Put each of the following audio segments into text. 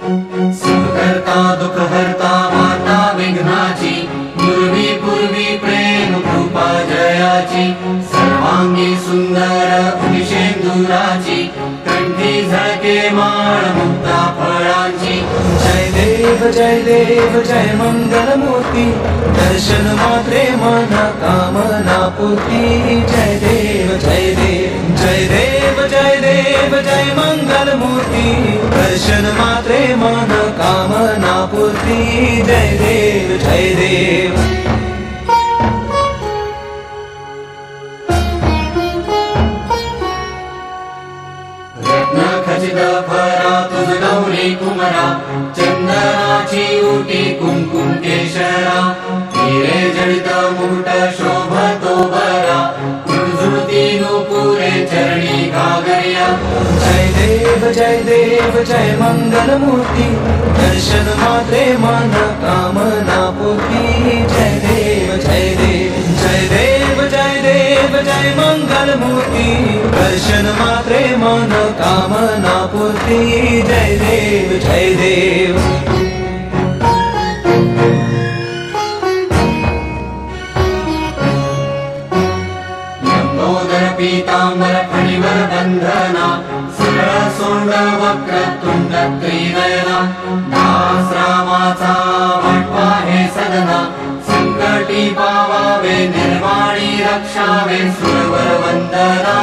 सुखकर्ता दुःखहर्ता वार्ता विघ्नाची पूर्वी पूर्वी प्रेम कृपा जयाची सर्वांगी सुंदर उदिशेंदुराची कंठी झळके माळ मुक्ता फळांची जय देव जय मंगलमूर्ती दर्शन मात्रे मना कामना पूर्ती जय देव जय देव जय देव जय देव जय मंगलमूर्ती दर्शन मात्रे मन कामना पूर्ती जय देव जय देव खचित फरा तुझ गौरी कुमरा चंदनाची उटी कुंकुम केशरा हिरे जडित मुकुट शोभतो बरा झुळझुळती नुपुरे चरणी घागरिया जय देव जय मंगलमूर्ती दर्शन मात्रे मन कामना पूर्ती जय देव जय देव जय देव जय देव जय मंगलमूर्ती दर्शन मात्रे मन कामना पूर्ती जय देव जय देव लंबोदर पीतांबर फणीवर बंधना सरळ सोंड वक्र तुंड त्रिनयना दास रामाचा वाटवा हे सदना संकटी पावावे निर्वाणी रक्षावे सुरवर वंदना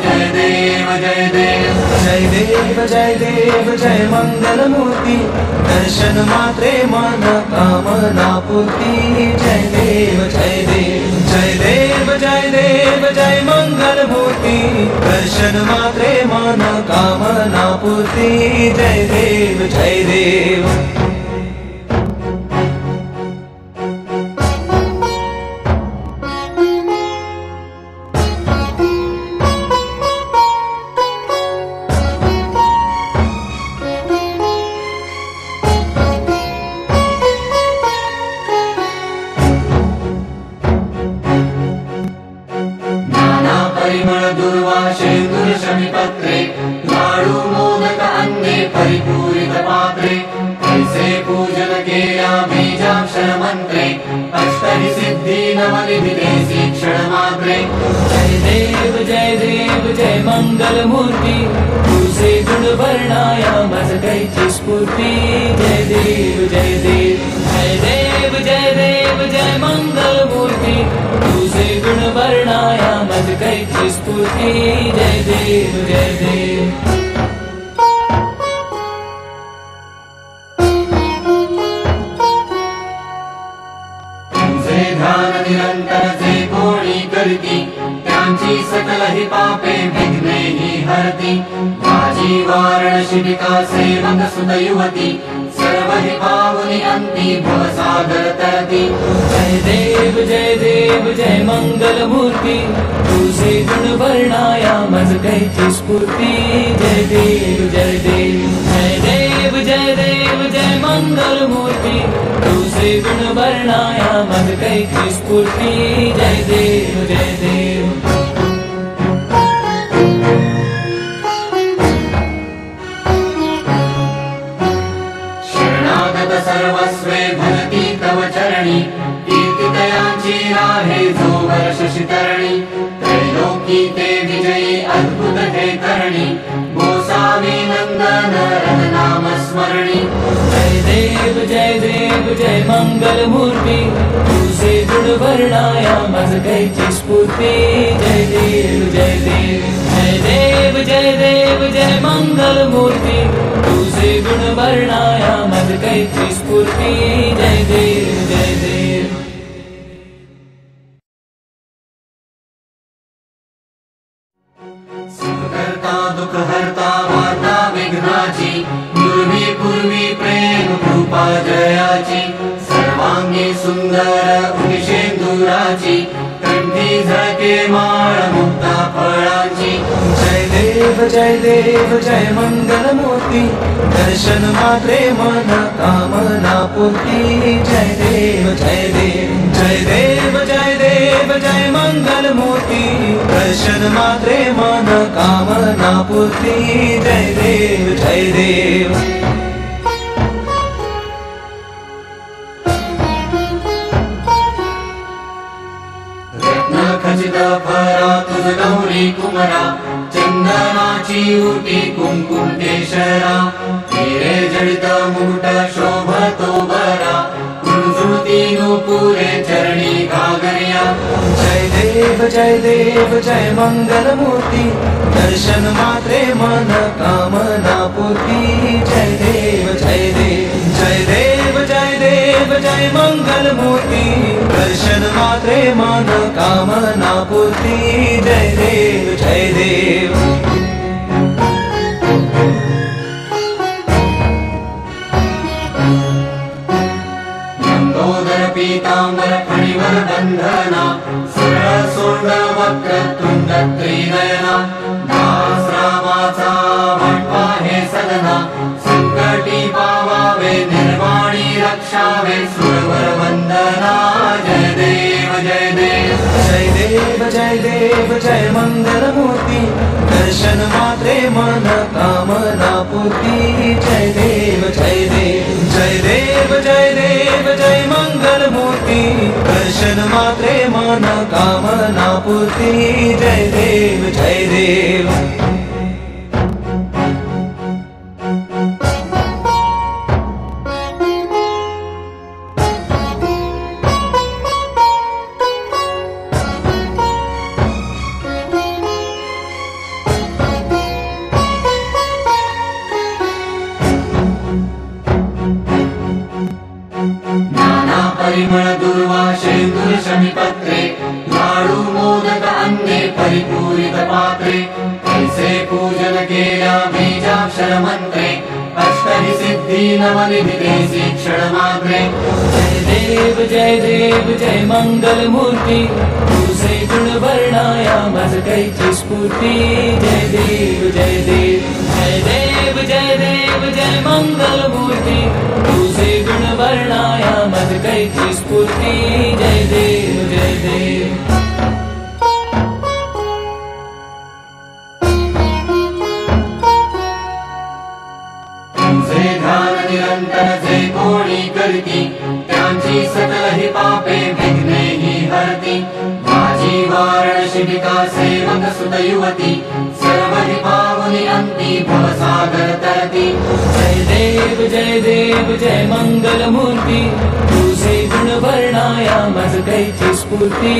जय देव जय देव जय देव जय देव जय मंगलमूर्ती दर्शन मात्रे मन कामना पूर्ती जय देव जय देव जय देव जय देव जय मंगलमूर्ती दर्शन मात्रे मन कामना पूर्ती जय देव जय देव पत्रे लाडू मोदक अन्ने परिपूरित पात्रे ऐसे पूजन केल्या बीजाक्षर मंत्रे अष्टहि सिद्धी नवनिधि देसी क्षण मात्रे जय देव जय मंगलमूर्ती तुझे गुण वर्णाया मज कैची स्फूर्ती जय देव जय देव जय देव जय देव जय मंगलमूर्ती तुझे गुण वर्णाया मज कैची स्फूर्ती जय देव जय देव ध्यान निरंतर जे कोणी करती त्यांची सकल ही पापे विघ्ने ही हरती माझी वारण शिबिका सेवक सुत युवती सर्व ही पावनी अंती भवसागर तरती जय देव जय मंगलमूर्ती तुझे गुण वर्णाया मज कैची स्फूर्ती जय देव जय देव जय देव जय देव जय मंगलमूर्ती तुझे गुण वर्णाया मज कैची स्फूर्ती जय देव जय देव शरणागत सर्वस्वे भजती तव चरणी कीर्तितयांची राहे जो वर्ष शितरणी त्रैलोकी ते विजयी अद्भुत हे करणी गोसावी नंदन रघुनाम स्मरणी जय देव जय मंगलमूर्ती तुझे गुण वर्णाया मज कैची स्फूर्ती जय देव जय देव जय देव जय देव जय मंगलमूर्ती तुझे गुण वर्णाया मज कैची स्फूर्ती जय देव जय देव सुखकर्ता दुःखहर्ता वार्ता विघ्नाची पूर्वी पूर्वी प्रेम कृपा जयाची सर्वांगी सुंदर उदिशेंदुराची कंठी झळके माळ मुक्ता फळांची जय देव जय मंगलमूर्ती दर्शन मात्रे मन कामना पूर्ती जय देव जय देव जय देव जय देव जय मंगलमूर्ती दर्शन मात्रे मन कामना पूर्ती जय देव जय देव मुकुट शोभतो बरा कुंजुती नूपुरे चरणी घागरिया जय देव जय मंगल मूर्ति दर्शन मात्रे मन कामना पूर्ति जय देव जय देव जय देव जय देव जय मंगल मूर्ति दर्शन मात्रे मन कामना पूर्ति जय देव जय देव पीतांबर फणिवर बंधना सरळ सोंड वक्र तुंड त्रिनयना दास रामाचा वाटपा हे सदना संकटी पावावे निर्वाणी रक्षावे सुरवर वंदना जय देव जय देव जय देव जय देव जय मंगल मूर्ति दर्शन मात्रे मन कामना पूर्ति जय देव जय देव जय देव जय देव जय मंगल मूर्ति दर्शन मात्रे मन कामना पूर्ति जय देव जय देव परिमळ दुर्वा शेंदूर शमीपत्रे लाडू मोदक अन्ने परिपूरित पात्रे ऐसे पूजन केल्या बीजाक्षर मंत्रे अष्टहि सिद्धी नवनिधि देसी क्षणमात्रे जय देव जय मंगल मूर्ति तुझे गुण वर्णाया मज कैची स्फूर्ति जय देव जय देव जय देव जय देव जय मंगल मूर्ति तुझे गुण वर्णाया मज कैची स्फूर्ति जय देव जय देव तुझे ध्यान निरंतर जे कोणी करती त्यांची सकल ही पापे विघ्ने ही हरती माझी वारण शिबिका सेवक सुत युवती सर्व ही पावनी अंती भवसागर तरती जय देव जय मंगल मूर्ति तुझे गुण वर्णाया मज कैची स्फूर्ति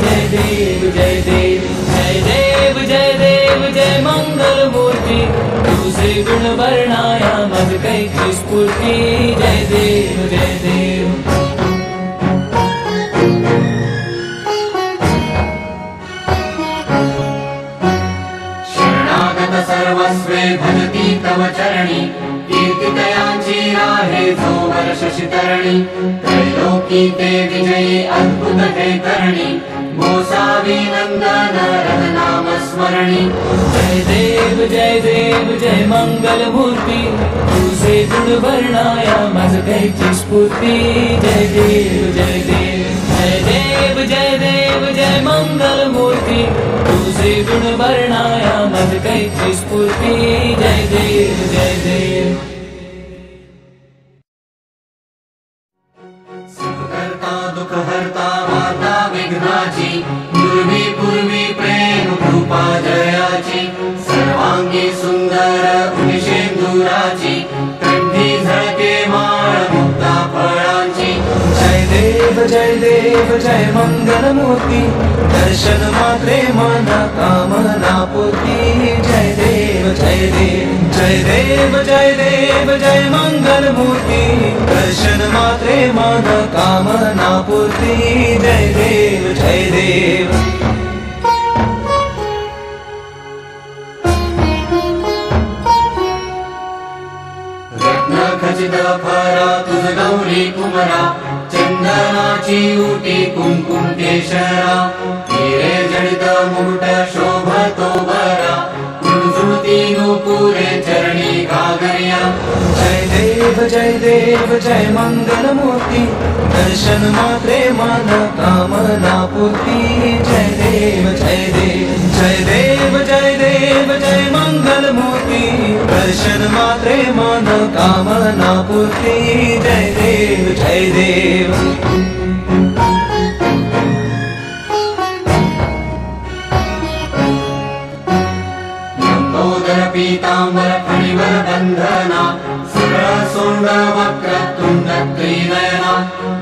जय देव जय देव जय देव जय देव जय मंगल मूर्ति तुझे गुण वर्णाया मज कैची स्फूर्ति जय देव जय देव सर्वस्वे भजती तव चरणी कीर्तितयांची राहे जो वर्ष शितरणी त्रैलोकी ते विजयी अद्भुत हे करणी गोसावी नंदन रघुनाम स्मरणी जय देव जय मंगल मूर्ति तुझे गुण वर्णाया मज कैची स्फूर्ति जय देव जय देव जय देव जय देव जय मंगल मूर्ति तुझे गुण वर्णाया मज कैची स्फूर्ति जय देव जय देव सुखकर्ता दुःखहर्ता वार्ता विघ्नाची पूर्वी पूर्वी प्रेम कृपा जयाची सर्वांगी सुंदर उनिशेंदुराची कंठी झळके माळ मुक्ता फळांची जय देव जय मंगल मूर्ति दर्शन मात्रे मन कामना पूर्ति जय देव जय देव जय देव जय देव जय मंगल मूर्ति दर्शन मात्रे मन कामना पूर्ति जय देव जय देव खचित फरा तुझ गौरी कुमरा चंदनाची उटी कुंकुम केशरा हिरे जडित मुकुट शोभतो बरा कुंजुती नूपुरे चरणी घागरिया जय देव जय मंगल मूर्ति दर्शन मात्रे मन कामना पूर्ति जय देव जय देव जय देव जय देव जय मंगल मूर्ति दर्शन मात्रे मन कामना पूर्ति जय देव जय देव पीतांबर फणिवर बंधना सरळ सोंड वक्रतुंड त्रिनयना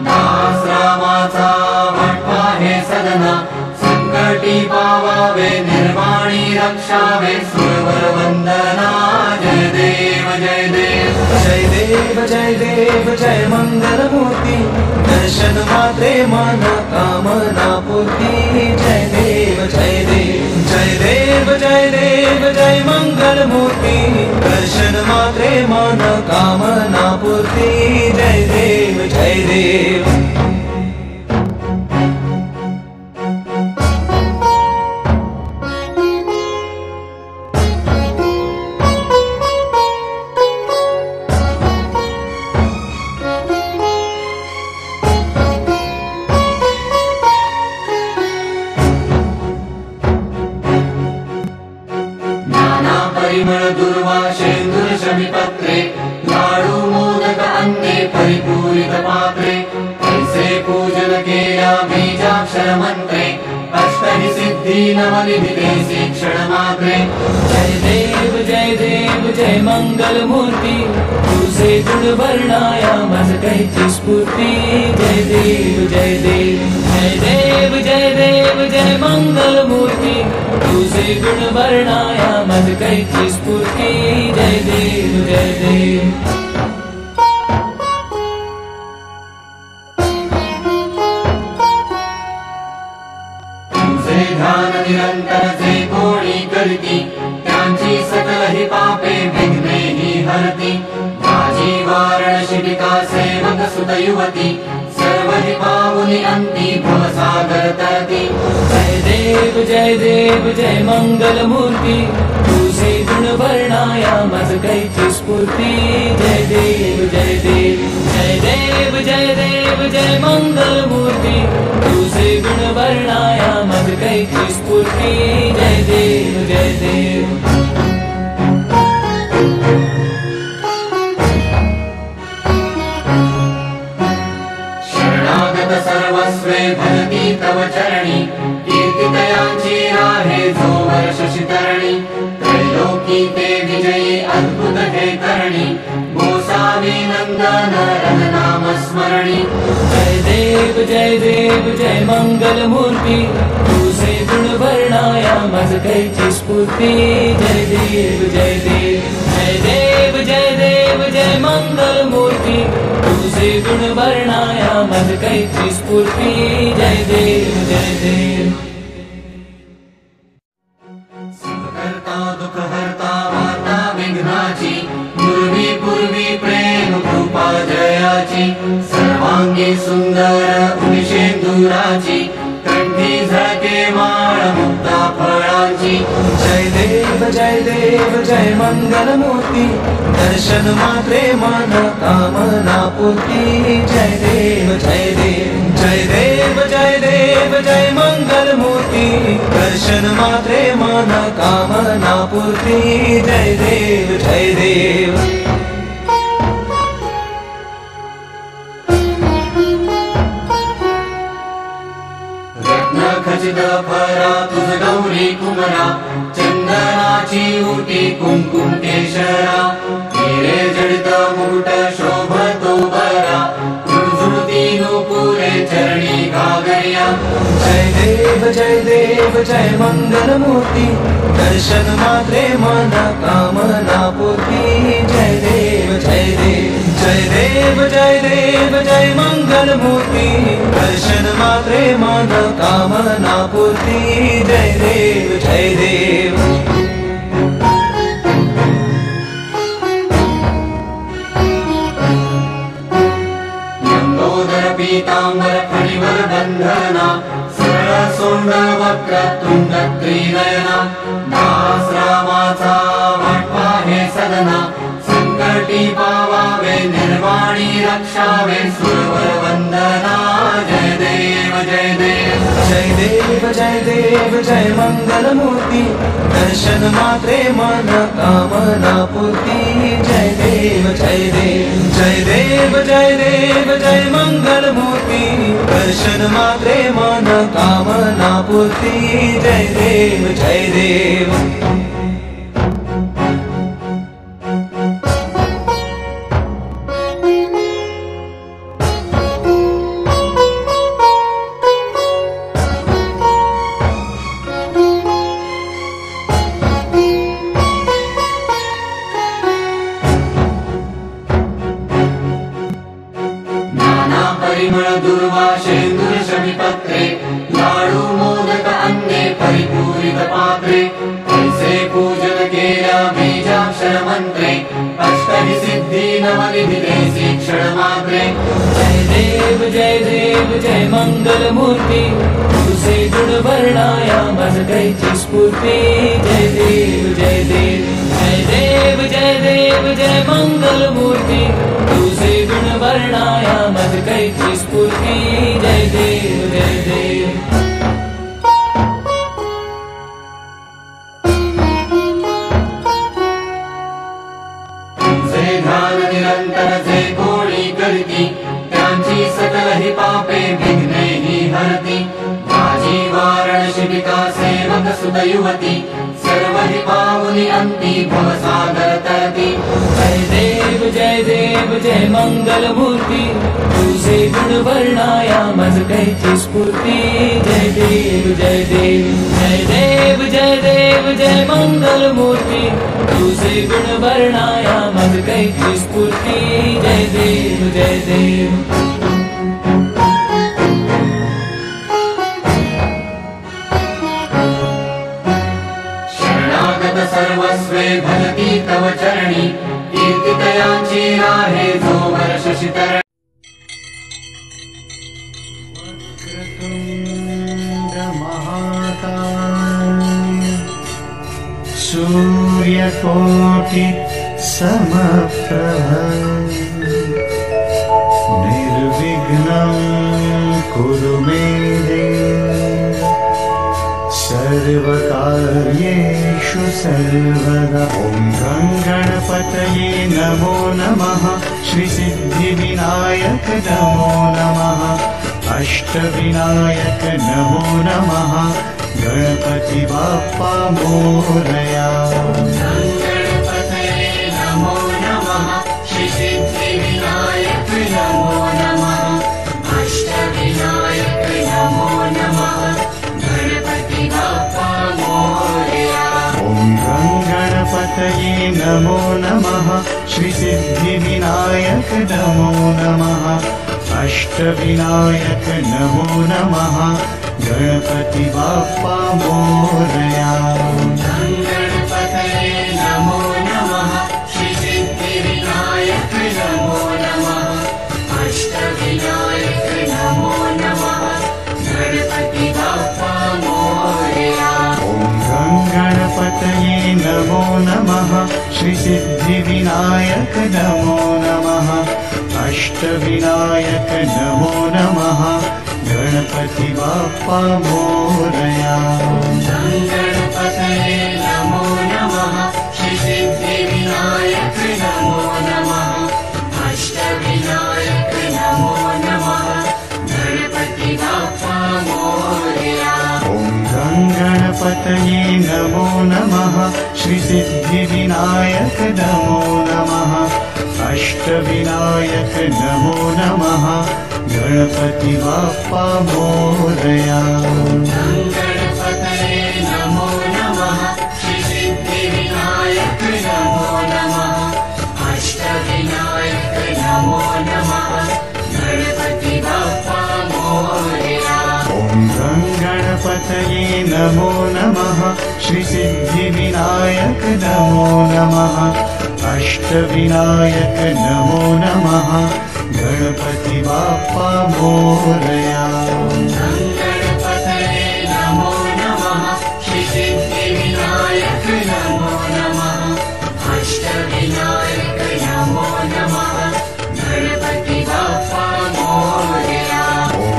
दास रामाचा वटवा हे सदना संकटी पावावे निर्वाणी रक्षावे सुरवर वंदना जय देव जय देव जय देव जय देव जय मंगल मूर्ति दर्शन मात्रे मन कामना पूर्ति जय देव जय देव जय देव जय देव जय मंगल मूर्ति दर्शन मात्रे मन कामना पूर्ति जय देव जय देव परिमळ दुर्वा शेंदूर शमीपत्रे लाडू मोदक अन्ने परिपूरित पात्रे ऐसे पूजन केल्या बीजाक्षर मंत्रे अष्टहि सिद्धी नवनिधि शिक्षण मात्रे जय देव जय मंगल मूर्ति तुझे गुण वर्णाया मज कैची स्फूर्ति जय देव जय देव जय देव जय देव जय मंगल मूर्ति तुझे गुण वर्णाया मज कैची स्फूर्ति जय देव जय देव ध्यान निरंतर जे कोणी करती त्यांची सकल ही पापे विघ्ने ही हरती माझी वारण शिबिका सेवक सुत युवती सर्व ही पावनी अंती भवसागर तरती जय देव जय मंगल मूर्ति तुझे गुण वर्णाया मज कैची स्फूर्ति जय देव जय देव जय देव जय देव जय मंगल मूर्ति तुझे गुण वर्णाया मज कैची स्फूर्ति जय देव जय देव शरणागत सर्वस्वे भजती तव चरणी कीर्तितयांची आहे जो वर्ष शितरणी त्रैलोकी ते विजयी अद्भुत हे करणी गोसावी नंदन रघुनाम स्मरणी जय देव जय मंगल मूर्ति तुझे गुण वर्णाया मज कैची स्फूर्ति जय देव जय देव जय देव जय देव जय मंगल मूर्ति तुझे गुण वर्णाया मज कैची स्फूर्ति जय देव जय देव सुखकर्ता दुःखहर्ता वार्ता विघ्नाची पूर्वी पूर्वी प्रेम कृपा जयाची सर्वांगी सुंदर उदिशेंदुराची कंठी झळके माळ मुक्ता फळांची जय देव जय मंगल मूर्ति दर्शन मात्रे मन कामना पूर्ति जय देव जय देव जय देव जय देव जय मंगल मूर्ति दर्शन मात्रे मन कामना पूर्ति जय देव जय देव खचित फरा तुझ गौरी कुमरा चंदनाची उटी कुंकुम केशरा हिरे जडित मुकुट शोभतो बरा झुळझुळती नुपुरे चरणी घागरिया जय देव जय मंगल मूर्ति दर्शन मात्रे मन कामना पूर्ति जय देव जय देव जय देव जय देव जय मंगल मूर्ति दर्शन मात्रे मन कामना पूर्ति जय देव जय देव लंबोदर पीतांबर फणिवर बंधना सरळ सोंड वक्रतुंड त्रिनयना दास रामाचा वटवा हे सदना संकटी पावावे निर्वाणी रक्षावे सुरवर वंदना जय देव जय देव जय देव जय देव जय मंगल मूर्ति दर्शन मात्रे मन कामना पूर्ति जय देव जय देव जय देव जय देव जय मंगल मूर्ति दर्शन मात्रे मन कामना पूर्ति जय देव जय देव परिमळ दुर्वाशेन्दुरशमिपत्रे लाडू मोदक अन्ने परिपूरित पात्रे ऐसे पूजन केल्या बीजाक्षर मंत्रे अष्टहि सिद्धी नवनिधि देसी क्षण मात्रे जय देव जय मंगल मूर्ती तुझे गुण वर्णाया मज कैची स्फूर्ती जय देव जय देव जय देव जय देव जय मंगल मूर्ती तुझे गुण वर्णाया मज कैची स्फूर्ती जय देव जय देव ध्यान निरंतर जे कोणी करती त्यांची सकल ही पापे विघ्ने ही हरती माझी वारणशिबिका सेवक सुत युवती सर्व ही पावनी अंती भवसागर तरती जय देव जय मंगल मूर्ती तुझे गुण वर्णाया मज कैची स्फूर्ती जय देव जय देव जय देव जय देव जय मंगल मूर्ती तुझे गुण वर्णाया मज कैची स्फूर्ती जय देव जय देव सर्वस्वे भजती तव चरणी कीर्तितयांची राहे जो वर्ष शितरणी वक्रतुंड महाकाय सूर्यकोटि समप्रभ निर्विघ्नं कुरु मे देव सर्वकार्येषु सर्वदा ॐ गणपतये नमो नमः श्रीसिद्धिविनायक नमो नमः अष्टविनायक नमो नमः गणपति बाप्पा मोरया गणपतये नमो नमः श्रीसिद्धिविनायक नमो नमः अष्टविनायक नमो नमः गणपति बाप्पा मोरया ॐ गणपतये नमो नमः श्रीसिद्धिविनायक नमो नमः अष्टविनायक नमो नमः गणपति बाप्पा मोरया गणपतये नमो नमः श्रीसिद्धिविनायक नमो नमः अष्टविनायक नमो नमः गणपति बाप्पा मोरया ॐ गणपतये नमो नमः श्रीसिद्धिविनायक नमो नमः अष्टविनायक नमो नमः गणपति बाप्पा मोरया गणपतये नमो नमः श्रीसिद्धिविनायक नमो नमः अष्टविनायक नमो नमः गणपति बाप्पा मोरया ॐ गणपतये नमो नमः श्रीसिद्धिविनायक नमो नमः अष्टविनायक नमो नमः गणपति बाप्पा मोरया गणपतये नमो नमः श्रीसिद्धिविनायक नमो नमः अष्टविनायक नमो नमः गणपति बाप्पा मोरया ॐ गणपतये नमो नमः श्रीसिद्धिविनायक नमो नमः अष्टविनायक नमो नमः गणपति बाप्पा मोरया गणपतये नमो नमः श्रीसिद्धिविनायक नमो नमः अष्टविनायक नमो नमः गणपति बाप्पा मोरया ॐ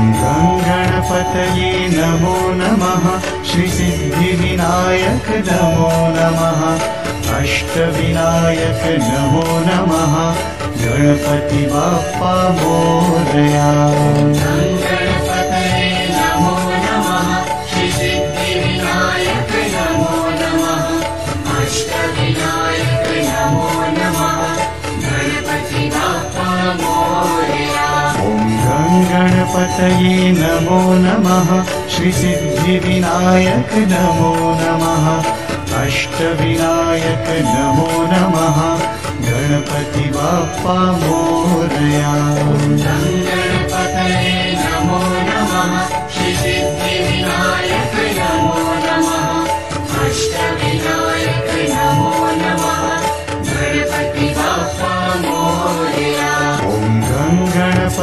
गणपतये नमो नमः श्रीसिद्धिविनायक नमो नमः अष्टविनायक नमो नमः गणपति बाप्पा मोरया गणपतये नमो नमः श्रीसिद्धिविनायक नमो नमः अष्टविनायक नमो नमः गणपति बाप्पा मोरया ॐ गणपतये नमो नमः श्रीसिद्धिविनायक नमो नमः अष्टविनायक नमो नमः गणपति बाप्पा मोरया गणपतये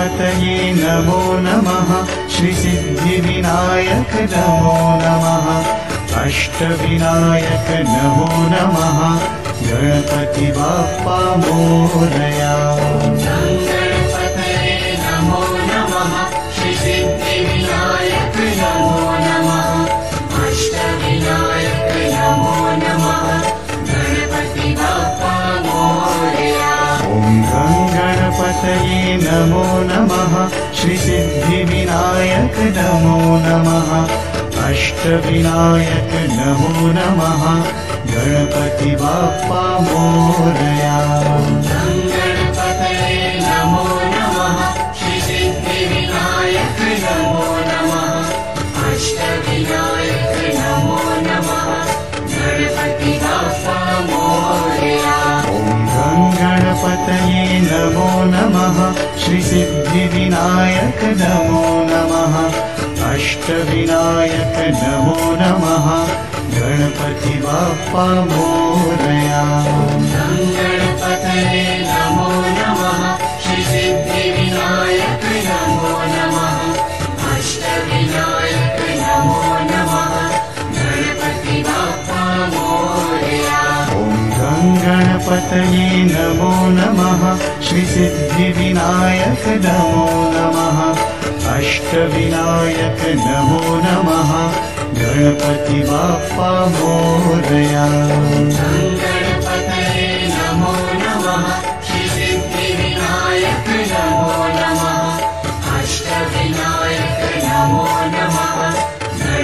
गणपतये नमो नमः श्रीसिद्धिविनायक नमो नमः अष्टविनायक नमो नमः गणपति बाप्पा मोरया गणपतये नमो नमः श्रीसिद्धिविनायक नमो नमः अष्टविनायक नमो नमः गणपति बाप्पा मोरया ॐ गणपतये नमो नमः श्रीसिद्धिविनायक नमो नमः अष्टविनायक नमो नमः गणपति बाप्पा मोरया गणपतये नमो नमः श्रीसिद्धिविनायक नमो नमः अष्टविनायक नमो नमः गणपति बाप्पा मोरया ॐ गणपतये नमो नमः श्रीसिद्धिविनायक नमो नमः अष्टविनायक नमो नमः गणपति बाप्पा मोरया गणपतये नमो नमः श्रीसिद्धिविनायक नमो नमः अष्टविनायक नमो नमः गणपति बाप्पा मोरया ॐ गणपतये नमो नमः श्रीसिद्धिविनायक नमो नमः अष्टविनायक नमो नमः गणपति बाप्पा मोरया गणपतये नमो नमः श्रीसिद्धिविनायक नमो नमः अष्टविनायक नमो नमः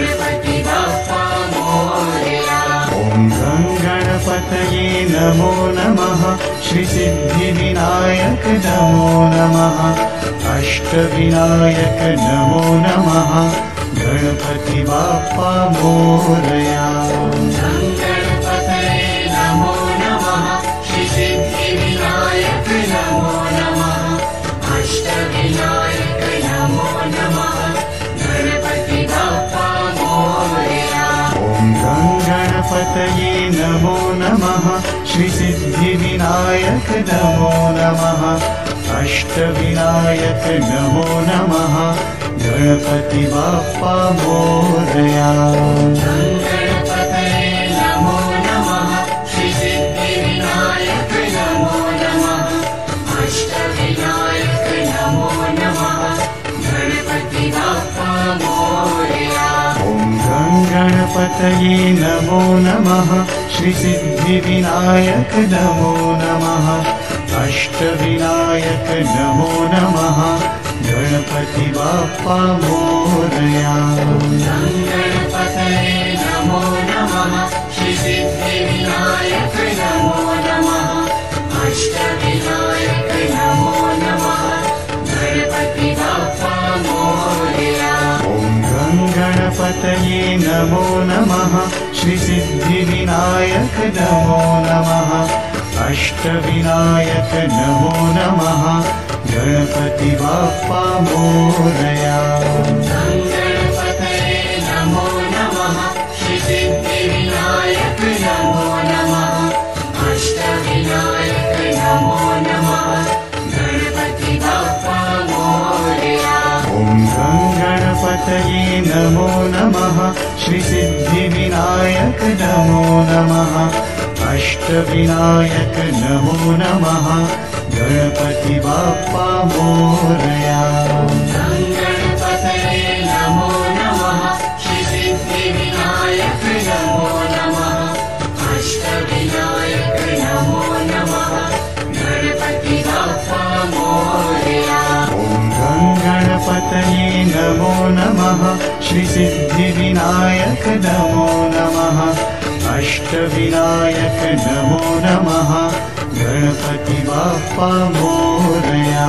गणपति बाप्पा मोरया ॐ गणपतये नमो नमः श्रीसिद्धिविनायक नमो नमः अष्टविनायक नमो नमः गणपति बाप्पा मोरया गणपतये नमो नमः श्रीसिद्धिविनायक नमो नमः अष्टविनायक नमो नमः गणपति बाप्पा मोरया ॐ गणपतये नमो नमः श्रीसिद्धिविनायक नमो नमः अष्टविनायक नमो नमः गणपति बाप्पा मोरया गणपतये नमो नमः श्रीसिद्धिविनायक नमो नमः अष्टविनायक नमो नमः गणपति बाप्पा मोरया ॐ गणपतये नमो नमः श्रीसिद्धिविनायक नमो नमः अष्टविनायक नमो नमः गणपति बाप्पा मोरया गणपतये नमो नमः श्रीसिद्धिविनायक नमो नमः अष्टविनायक नमो नमः गणपति बाप्पा मोरया ॐ गणपतये नमो नमः श्रीसिद्धिविनायक नमो नमः अष्टविनायक नमो नमः गणपति बाप्पा मोरया गणपतये नमो नमः श्रीसिद्धिविनायक नमो नमः अष्टविनायक नमो नमः गणपति बाप्पा मोरया ॐ गणपतये नमो नमः श्रीसिद्धिविनायक नमो नमः अष्टविनायक नमो नमः गणपति बाप्पा मोरया गणपतये नमो नमः श्रीसिद्धिविनायक नमो नमः अष्टविनायक नमो नमः गणपति बाप्पा मोरया ॐ गणपतये नमो नमः श्रीसिद्धिविनायक नमो नमः अष्टविनायक नमो नमः गणपति बाप्पा मोरया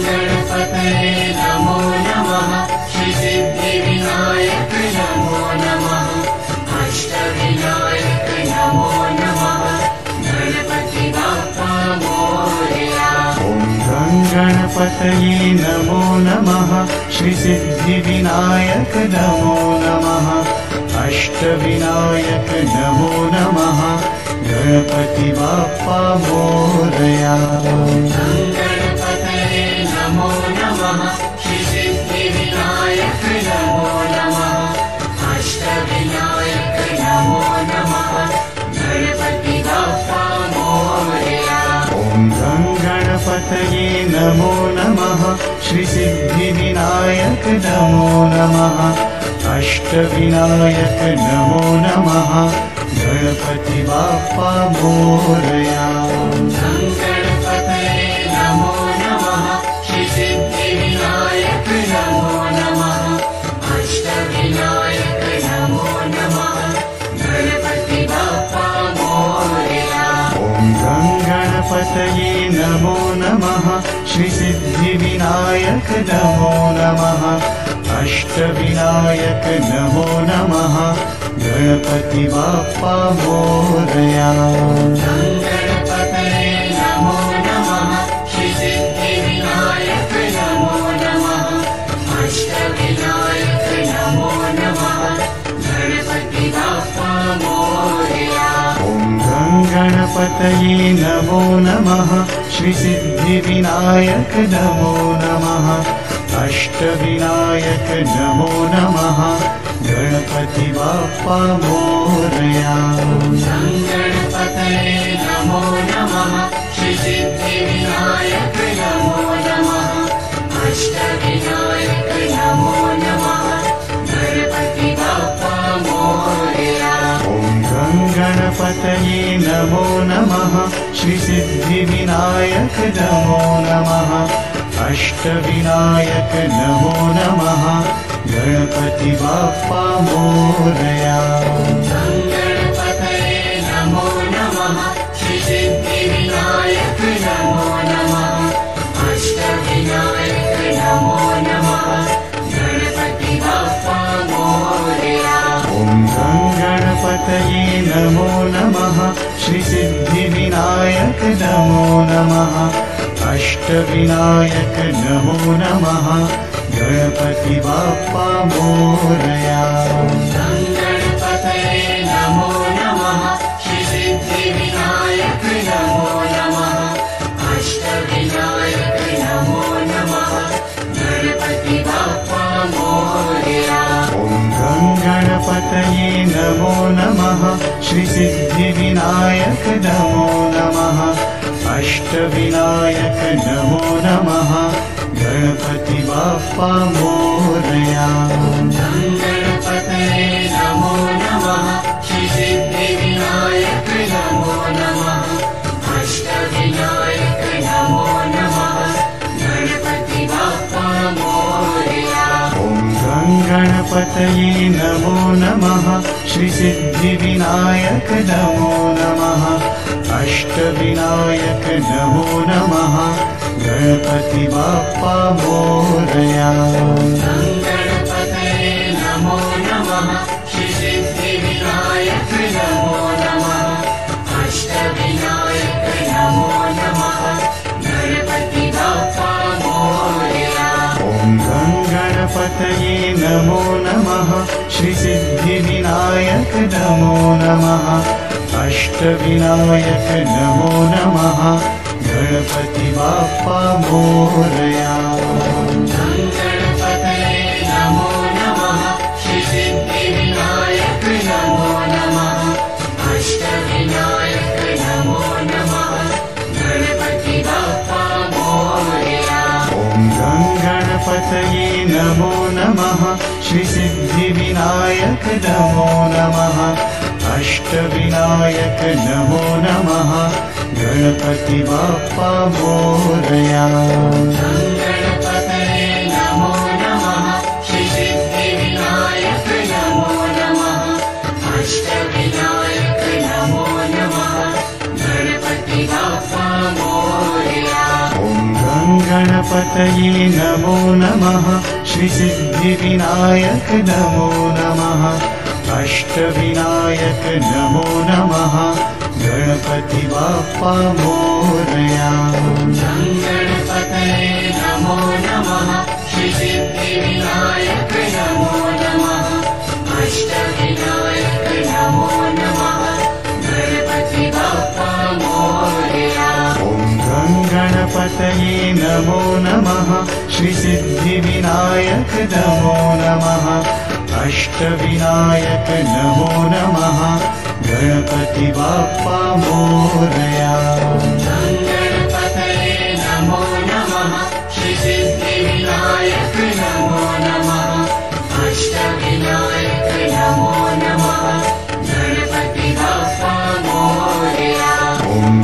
गणपतये नमो नमः श्रीसिद्धिविनायक नमो नमः अष्टविनायक नमो नमः गणपति बाप्पा मोरया ॐ गणपतये नमो नमः श्रीसिद्धिविनायक नमो नमः अष्टविनायक नमो नमः गणपति बाप्पा मोरया गणपतये नमो नमो नमः श्रीसिद्धिविनायक नमो नमः अष्टविनायक नमो नमः गणपति बाप्पा मोरया गणपतये नमो नमः श्रीसिद्धिविनायक नमो नमः अष्टविनायक नमो नमः गणपति बाप्पा मोरया ॐ गणपतये नमो नमः श्रीसिद्धिविनायक नमो नमः अष्टविनायक नमो नमः गणपति बाप्पा मोरया गणपतये नमो नमः श्रीसिद्धिविनायक नमो नमः अष्टविनायक नमो नमः गणपति बाप्पा मोरया ॐ गणपतये नमो नमः श्रीसिद्धिविनायक नमो नमः अष्टविनायक नमो नमः गणपति बाप्पा मोरया गणपतये नमो नमः श्रीसिद्धिविनायक नमो नमः अष्टविनायक नमो नमः गणपति बाप्पा मोरया ॐ गणपतये नमो नमः श्रीसिद्धिविनायक नमो नमः अष्टविनायक नमो नमः गणपति बाप्पा मोरया गणपतये नमो नमः श्रीसिद्धिविनायक नमो नमः अष्टविनायक नमो नमः गणपति बाप्पा मोरया ॐ गणपतये नमो नमः श्रीसिद्धिविनायक नमो नमः अष्टविनायक नमो नमः गणपति बाप्पा मोरया गणपतये नमो नमः श्रीसिद्धिविनायक नमो नमः अष्टविनायक नमो नमः गणपति बाप्पा मोरया ॐ गणपतये नमो नमः श्रीसिद्धिविनायक नमो नमः अष्टविनायक नमो नमः गणपति बाप्पा मोरया गणपतये नमो नमः श्रीसिद्धिविनायक नमो नमः अष्टविनायक नमो नमः गणपति बाप्पा मोरया ॐ गणपतये नमो नमः श्रीसिद्धिविनायक नमो नमः अष्टविनायक नमो नमः गणपति बाप्पा मोरया गणपतये नमो नमः श्रीसिद्धिविनायक नमो नमः अष्टविनायक नमो नमः गणपति बाप्पा मोरया ॐ गणपतये नमो नमः श्रीसिद्धिविनायक नमो नमः अष्टविनायक नमो नमः गणपति बाप्पा मोरया गणपतये नमो नमः श्रीसिद्धिविनायक नमो नमः अष्टविनायक नमो नमः गणपति बाप्पा मोरया ॐ गणपतये नमो नमः श्रीसिद्धिविनायक नमो नमः अष्टविनायक नमो नमः गणपति बाप्पा मोरया गणपतये नमो नमः श्रीसिद्धिविनायक नमो नमः अष्टविनायक नमो नमः गणपति बाप्पा मोरया ॐ गणपतये नमो नमः श्रीसिद्धिविनायक नमो नमः अष्टविनायक नमो नमः गणपति बाप्पा मोरया गणपतये नमो नमः श्रीसिद्धिविनायक नमो नमः अष्टविनायक नमो नमः गणपति बाप्पा मोरया ॐ गणपतये नमो नमः श्रीसिद्धिविनायक नमो नमः अष्टविनायक नमो नमः गणपति बाप्पा मोरया गणपतये नमो नमः श्रीसिद्धिविनायक नमो नमः अष्टविनायक नमो नमः गणपति बाप्पा मोरया ॐ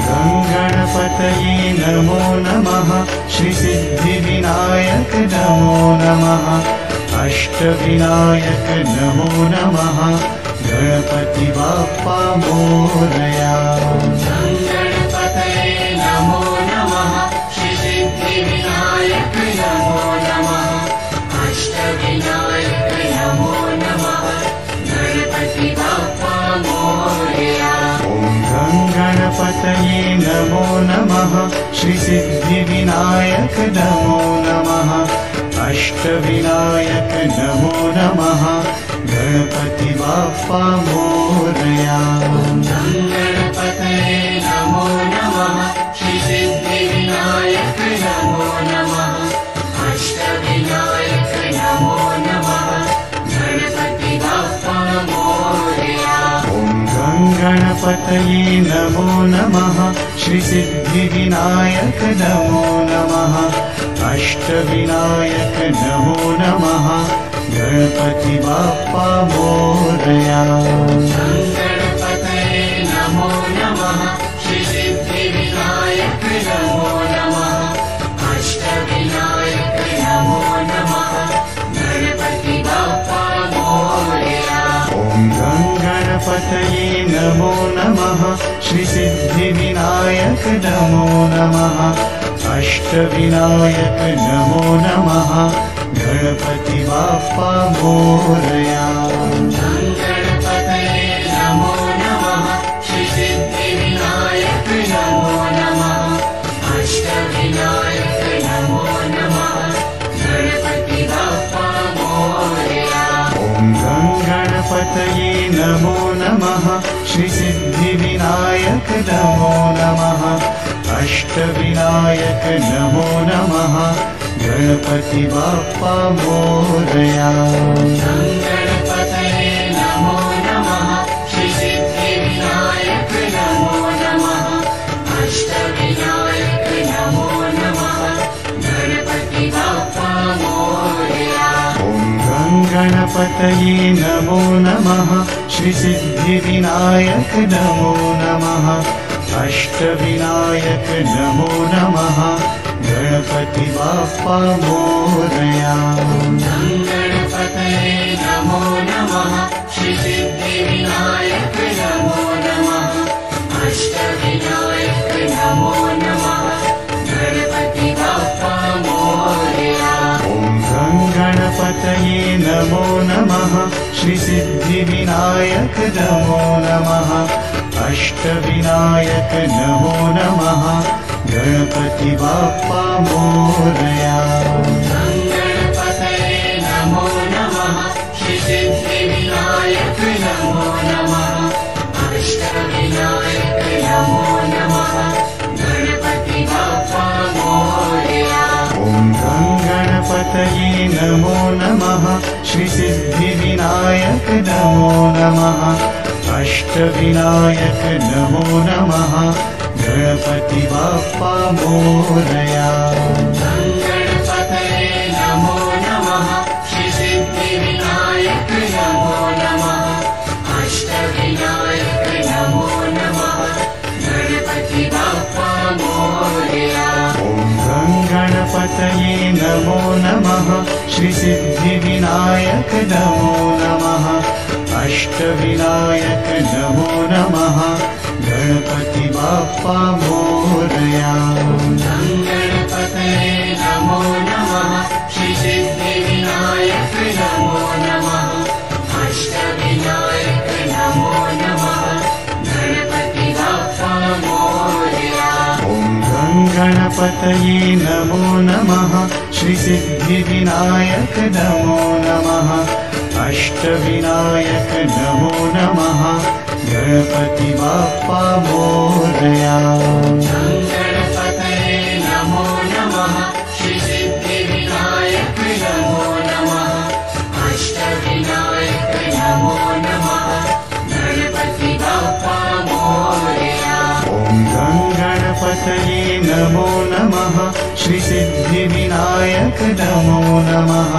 गणपतये नमो नमः श्रीसिद्धिविनायक नमो नमः अष्टविनायक नमो नमः गणपति बाप्पा मोरया गणपतये नमो नमः श्रीसिद्धिविनायक नमो नमः अष्टविनायक नमो नमः गणपति बाप्पा मोरया ॐ गणपतये नमो नमः श्रीसिद्धिविनायक नमो नमः अष्टविनायक नमो नमः गणपति बाप्पा मोरया गणपतये नमो नमः श्रीसिद्धिविनायक नमो नमः अष्टविनायक नमो नमः गणपति बाप्पा मोरया ॐ गणपतये नमो नमः श्रीसिद्धिविनायक नमो नमः अष्टविनायक नमो नमः गणपति बाप्पा मोरया गणपतये नमो नमः श्रीसिद्धिविनायक नमो नमः अष्टविनायक नमो नमः गणपति बाप्पा मोरया ॐ गणपतये नमो नमः श्रीसिद्धिविनायक नमो नमः अष्टविनायक नमो नमः गणपति बाप्पा मोरया गणपतये नमो नमः श्रीसिद्धिविनायक नमो नमः अष्टविनायक नमो नमः गणपति बाप्पा मोरया ॐ गणपतये नमो नमः श्रीसिद्धिविनायक नमो नमः अष्टविनायक नमो नमः गणपति बाप्पा मोरया गणपतये नमो नमः श्रीसिद्धिविनायक नमो नमः अष्टविनायक नमो नमः गणपति बाप्पा मोरया ॐ गणपतये नमो नमः श्रीसिद्धिविनायक नमो नमः अष्टविनायक नमो नमः गणपति बाप्पा मोरया गणपतये नमो नमः श्रीसिद्धिविनायक नमो नमः अष्टविनायक नमो नमः गणपति बाप्पा मोरया ॐ गणपतये नमो नमः श्रीसिद्धिविनायक नमो नमः अष्टविनायक नमो नमः गणपति बाप्पा मोरया गणपतये नमो नमः श्रीसिद्धिविनायक नमो नमः अष्टविनायक नमो नमः गणपति बाप्पा मोरया ॐ गणपतये नमो नमः श्रीसिद्धिविनायक नमो नमः अष्टविनायक नमो नमः गणपति बाप्पा मोरया गणपतये नमो नमः श्रीसिद्धिविनायक नमो नमः अष्टविनायक नमो नमः गणपति बाप्पा मोरया ॐ गणपतये नमो नमः श्रीसिद्धिविनायक नमो नमः अष्टविनायक नमो नमः गणपति बाप्पा मोरया गणपतये नमो नमः श्रीसिद्धिविनायक नमो नमः अष्टविनायक नमो नमः गणपति बाप्पा मोरया ॐ गणपतये नमो नमः श्रीसिद्धिविनायक नमो नमः अष्टविनायक नमो नमः गणपति बाप्पा मोरया गणपतये नमो नमः श्रीसिद्धिविनायक नमो नमः अष्टविनायक नमो नमः गणपति बाप्पा मोरया ॐ गणपतये नमो नमः श्रीसिद्धि श्रीसिद्धिविनायक नमो नमः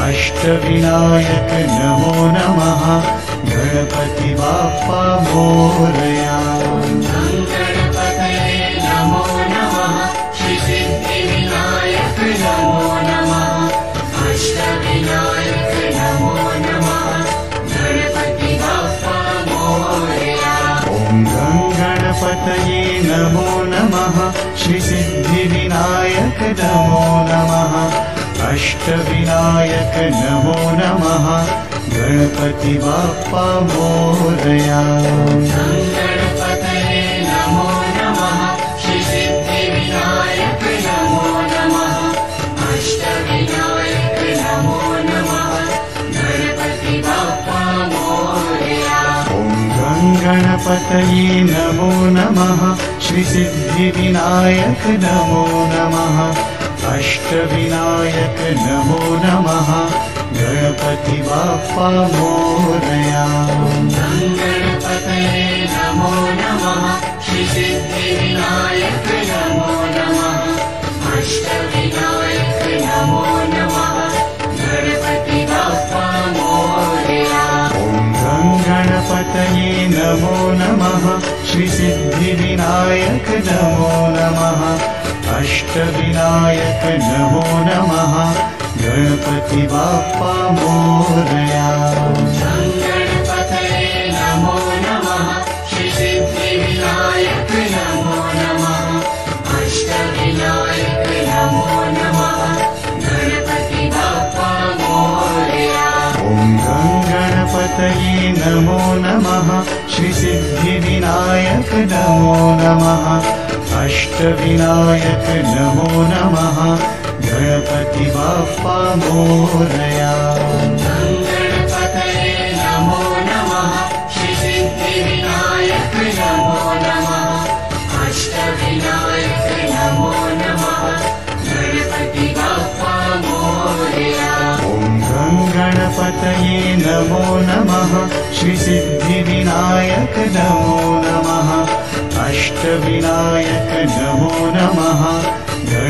अष्टविनायक नमो नमः गणपति बाप्पा मोरया गणपतये नमो नमः श्रीसिद्धिविनायक नमो नमः अष्टविनायक नमो नमः गणपति बाप्पा मोरया ॐ गणपतये नमो नमः श्रीसिद्धिविनायक नमो नमः अष्टविनायक नमो नमः गणपति बाप्पा मोरया गणपतये नमो नमः श्रीसिद्धिविनायक नमो नमः अष्टविनायक नमो नमः गणपति बाप्पा मोरया ॐ गणपतये नमो नमः श्रीसिद्धिविनायक नमो नमः अष्टविनायक नमो नमः गणपति बाप्पा मोरया गणपतये नमो नमः श्रीसिद्धिविनायक नमो नमः अष्टविनायक नमो नमः गणपति बाप्पा मोरया ॐ गणपतये नमो नमः श्रीसिद्धिविनायक नमो नमः अष्टविनायक नमो नमः गणपति बाप्पा मोरया गणपतये नमो नमः श्रीसिद्धिविनायक नमो नमः अष्टविनायक नमो नमः गणपति बाप्पा मोरया ॐ गणपतये नमो नमः श्रीसिद्धिविनायक नमो नमः अष्टविनायक नमो नमः गणपति बाप्पा मोरया गणपतये नमो नमः श्रीसिद्धिविनायक नमो नमः अष्टविनायक नमो नमः गणपति बाप्पा मोरया ॐ गणपतये नमो नमः श्रीसिद्धिविनायक नमो नमः अष्टविनायक नमो नमः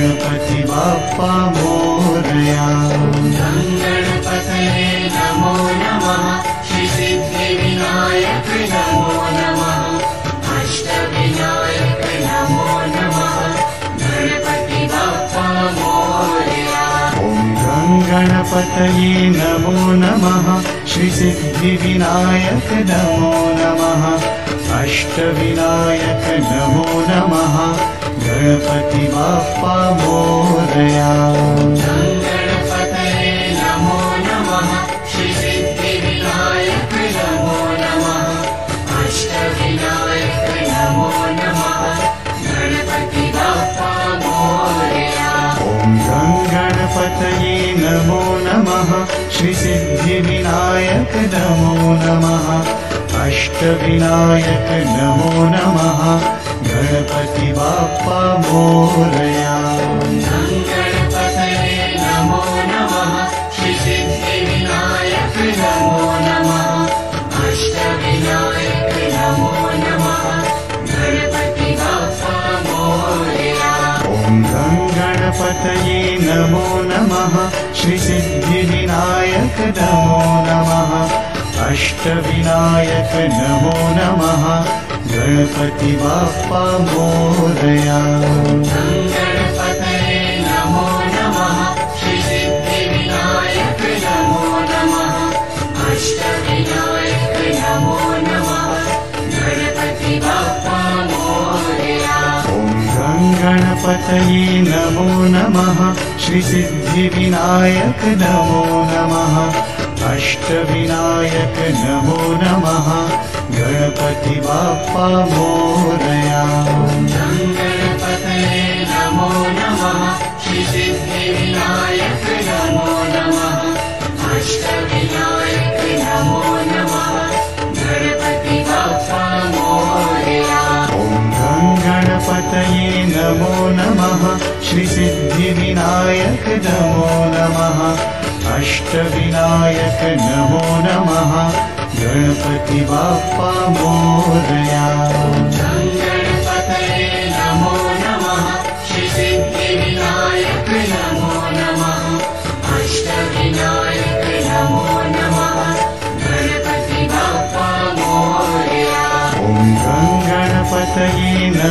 गणपति बाप्पा मोरया गणपतये नमो नमः श्रीसिद्धिविनायक नमो नमः अष्टविनायक नमो नमः गणपति बाप्पा मोरया ॐ गणपतये नमो नमः श्रीसिद्धिविनायक नमो नमः अष्टविनायक नमो नमः गणपति बाप्पा मोरया गणपतये नमो नमः श्रीसिद्धिविनायक नमो नमः अष्टविनायक नमो नमः गणपति बाप्पा मोरया ॐ गणपतये नमो नमः श्रीसिद्धिविनायक नमो नमः अष्टविनायक नमो नमः गणपति बाप्पा मोरया गणपतये नमो नमः श्रीसिद्धिविनायक नमो नमः अष्टविनायक नमो नमः गणपति बाप्पा मोरया ॐ गणपतये नमो नमः श्रीसिद्धिविनायक नमो नमः अष्टविनायक नमो नमः गणपति बाप्पा मोरया गणपतये नमो नमः श्रीसिद्धिविनायक नमो नमः अष्टविनायक नमो नमः गणपति बाप्पा मोरया ॐ गणपतये नमो नमः श्रीसिद्धिविनायक नमो नमः अष्टविनायक नमो नमः गणपति बाप्पा मोरया गणपतये नमो नमः श्रीसिद्धिविनायक नमो नमः अष्टविनायक नमो नमः गणपति बाप्पा मोरया ॐ गणपतये नमो नमः श्रीसिद्धिविनायक नमो नमः अष्टविनायक नमो नमः गणपति बाप्पा मोरया गणपतये नमो नमः श्रीसिद्धिविनायक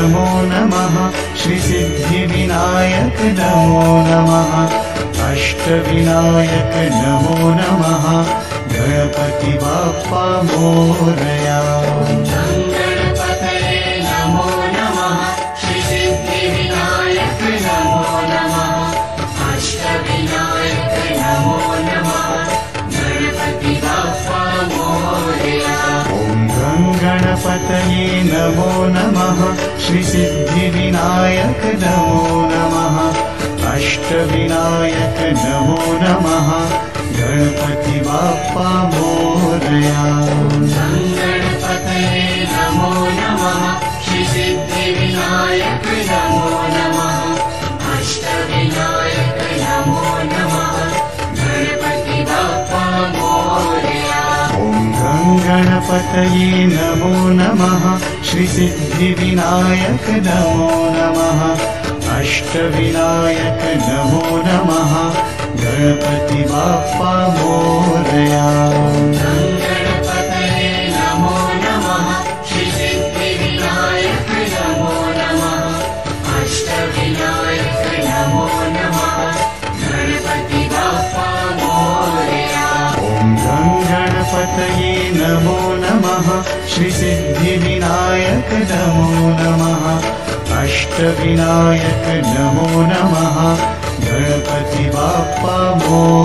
नमो नमः श्रीसिद्धिविनायक नमो नमः अष्टविनायक नमो नमः गणपति बाप्पा मोरया गणपतये नमो नमः श्रीसिद्धिविनायक नमो नमः अष्टविनायक नमो नमः गणपति बाप्पा मोरया गणपतये नमो नमः श्रीसिद्धिविनायक नमो नमः अष्टविनायक नमो नमः गणपति बाप्पा मोरया गणपतये नमो नमः श्रीसिद्धिविनायक नमो नमः अष्टविनायक नमो नमः गणपति बाप्पा मोरया गणपतये नमो नमः श्रीसिद्धिविनायक नमो नमः अष्टविनायक नमो नमः गणपति बाप्पा मोरया गणपतये नमो नमः श्रीसिद्धिविनायक नमो नमः अष्टविनायक नमो नमः गणपति बाप्पा मोरया गणपतये नमो नमः श्रीसिद्धिविनायक नमो नमः अष्टविनायक नमो नमः गणपति बाप्पा मोरया